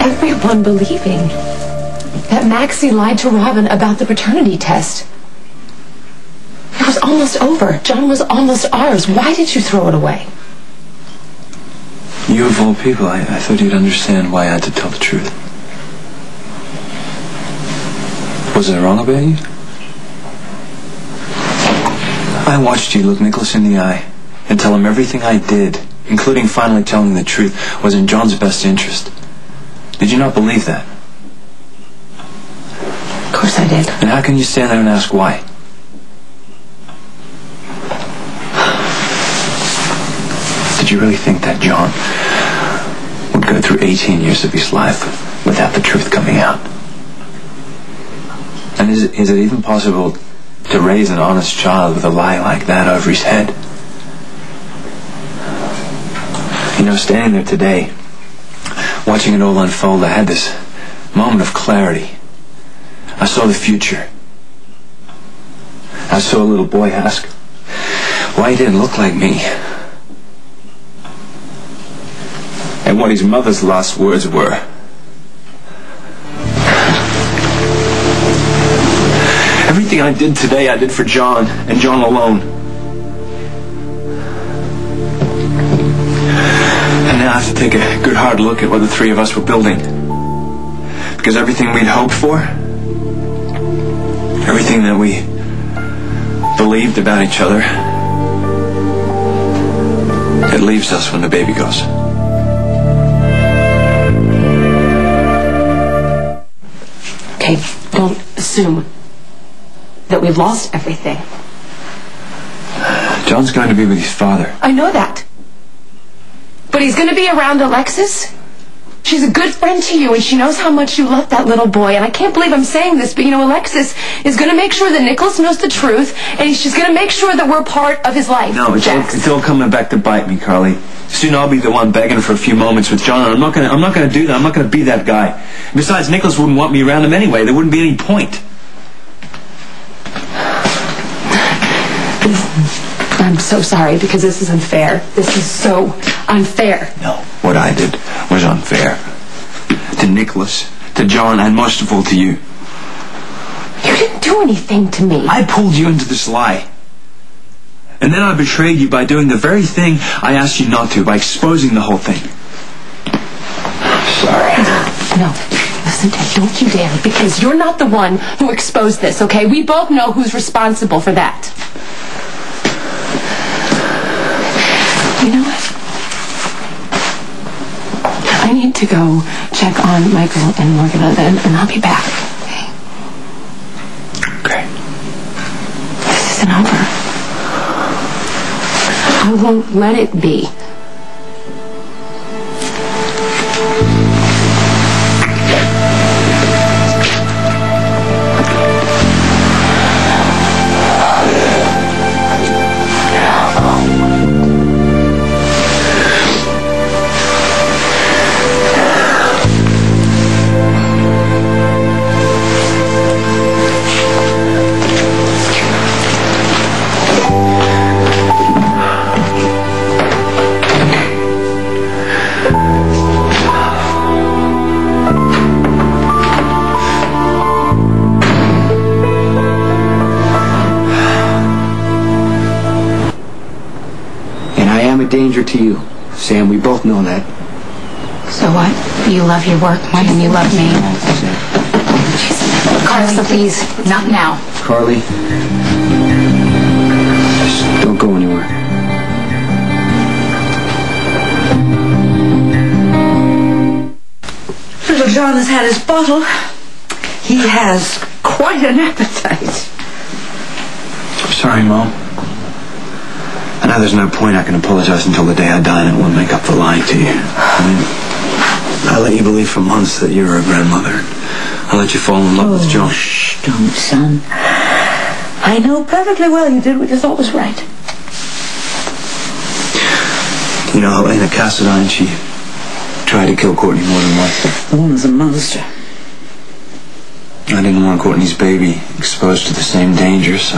everyone believing that Maxie lied to Robin about the paternity test. It was almost over. John was almost ours. Why did you throw it away? You of all people, I thought you'd understand why I had to tell the truth. Was I wrong about you? I watched you look Nicholas in the eye and tell him everything I did, including finally telling the truth, was in John's best interest. Did you not believe that? Of course I did. And how can you stand there and ask why? Did you really think that John would go through 18 years of his life without the truth coming out? And is it even possible to raise an honest child with a lie like that over his head? You know, standing there today, watching it all unfold, I had this moment of clarity. I saw the future. I saw a little boy ask why he didn't look like me. And what his mother's last words were. Everything I did today, I did for John, and John alone. And now I have to take a good hard look at what the three of us were building. Because everything we'd hoped for, everything that we believed about each other, it leaves us when the baby goes. Okay, don't assume that we've lost everything. John's going to be with his father. I know that. But he's going to be around Alexis. She's a good friend to you, and she knows how much you love that little boy. And I can't believe I'm saying this, but you know, Alexis is going to make sure that Nicholas knows the truth, and she's going to make sure that we're part of his life. No, it's all coming back to bite me, Carly. Soon I'll be the one begging for a few moments with John, and I'm not going to do that. I'm not going to be that guy. Besides, Nicholas wouldn't want me around him anyway. There wouldn't be any point. I'm so sorry, because this is unfair. This is so unfair. No, what I did was unfair. To Nicholas, to John, and most of all to you. You didn't do anything to me. I pulled you into this lie. And then I betrayed you by doing the very thing I asked you not to, by exposing the whole thing. Sorry. No. Listen, Ted, don't you dare, because you're not the one who exposed this, okay? We both know who's responsible for that. You know what? I need to go check on Michael and Morgan, and I'll be back, okay? Okay. This isn't over. I won't let it be. Danger to you, Sam. We both know that. So what? You love your work more than you love me. Carly, please, not now. Carly, just don't go anywhere. Little John has had his bottle. He has quite an appetite. I'm sorry, Mom. I know there's no point. I can apologize until the day I die, and it won't make up for lying to you. I mean, I let you believe for months that you were a grandmother. I let you fall in love with John. Shh, don't, son. I know perfectly well you did what you thought was right. You know, Helena Cassadine, she tried to kill Courtney more than once. The woman's a monster. I didn't want Courtney's baby exposed to the same danger, so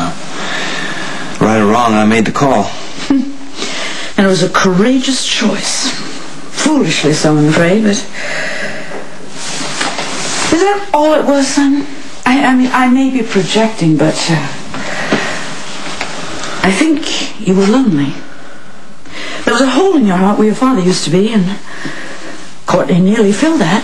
right or wrong, I made the call. And it was a courageous choice. Foolishly so, I'm afraid, but Is that all it was, son? I mean, I may be projecting, but I think you were lonely. There was a hole in your heart where your father used to be, and Courtney nearly filled that.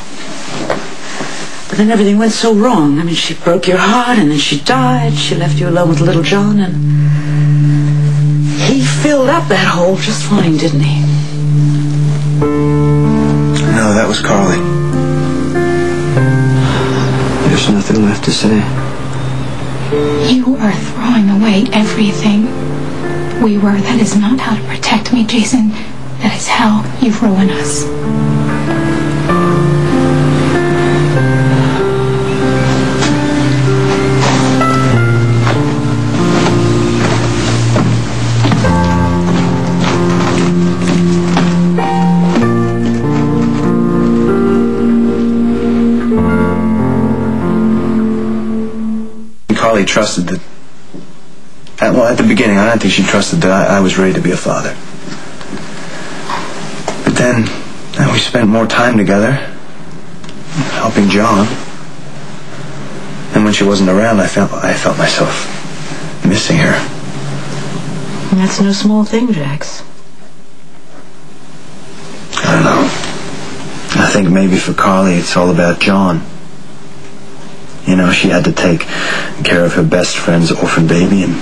But then everything went so wrong. I mean, she broke your heart, and then she died. She left you alone with little John, and he filled up that hole just fine, didn't he? No, that was Carly. There's nothing left to say. You are throwing away everything. We were. That is not how to protect me, Jason. That is how you ruin us. Carly trusted that... Well, at the beginning, I don't think she trusted that I was ready to be a father. But then, we spent more time together, helping John. And when she wasn't around, I felt myself missing her. That's no small thing, Jax. I don't know. I think maybe for Carly, it's all about John. You know, she had to take care of her best friend's orphan baby, and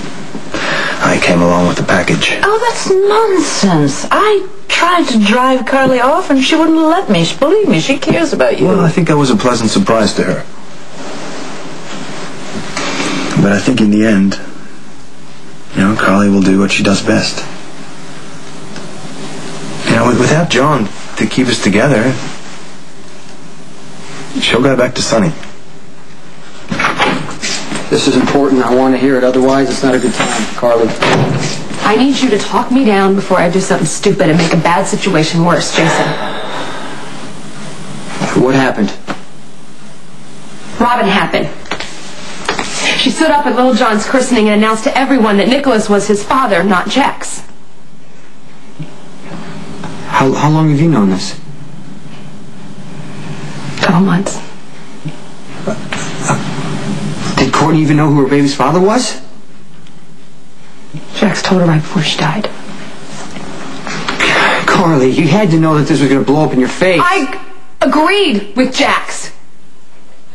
I came along with the package. Oh, that's nonsense. I tried to drive Carly off, and she wouldn't let me. Believe me, she cares about you. Well, I think I was a pleasant surprise to her. But I think in the end, you know, Carly will do what she does best. You know, without John to keep us together, she'll go back to Sonny. This is important. I want to hear it. Otherwise, it's not a good time, Carly. I need you to talk me down before I do something stupid and make a bad situation worse, Jason. What happened? Robin happened. She stood up at Little John's christening and announced to everyone that Nicholas was his father, not Jax. How long have you known this? A couple months. Did Courtney even know who her baby's father was? Jax told her right before she died. Carly, you had to know that this was going to blow up in your face. I agreed with Jax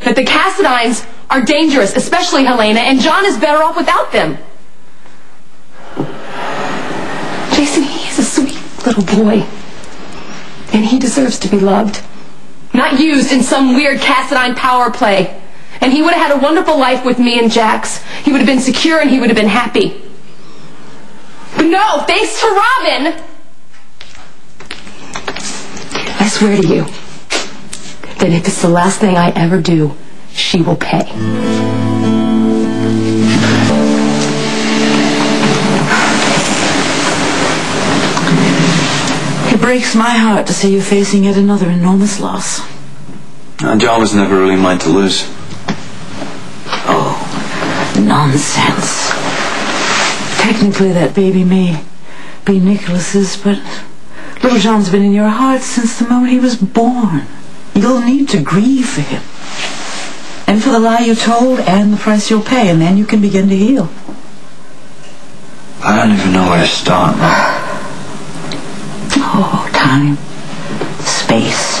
that the Cassadines are dangerous, especially Helena, and John is better off without them. Jason, he is a sweet little boy, and he deserves to be loved, not used in some weird Cassadine power play. And he would have had a wonderful life with me and Jax. He would have been secure and he would have been happy. But no, thanks to Robin, I swear to you that if it's the last thing I ever do, she will pay. It breaks my heart to see you facing yet another enormous loss. John was never really mine to lose. Oh, nonsense. Technically, that baby may be Nicholas's, but little John's been in your heart since the moment he was born. You'll need to grieve for him, and for the lie you told, and the price you'll pay, and then you can begin to heal. I don't even know where to start. Oh, time, space.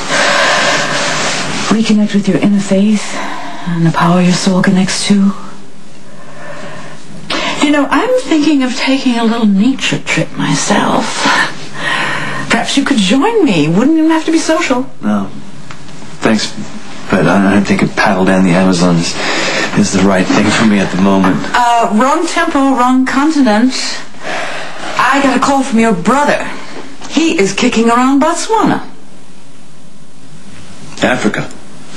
Reconnect with your inner faith and the power your soul connects to. You know, I'm thinking of taking a little nature trip myself. Perhaps you could join me. Wouldn't even have to be social. No. Thanks, but I don't think a paddle down the Amazon is the right thing for me at the moment. Wrong tempo, wrong continent. I got a call from your brother. He is kicking around Botswana. Africa.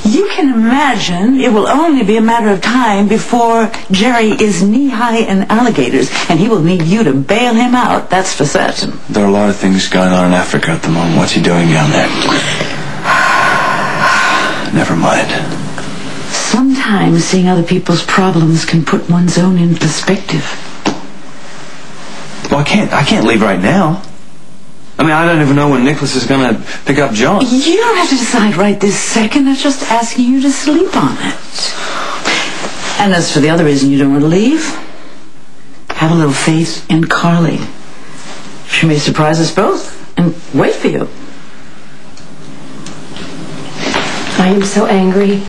You can imagine it will only be a matter of time before Jerry is knee-high in alligators, and he will need you to bail him out, that's for certain. There are a lot of things going on in Africa at the moment. What's he doing down there? Never mind. Sometimes seeing other people's problems can put one's own in perspective. Well, I can't leave right now. I mean, I don't even know when Nicholas is going to pick up John. You don't have to decide right this second. I'm just asking you to sleep on it. And as for the other reason you don't want to leave, have a little faith in Carly. She may surprise us both and wait for you. I am so angry.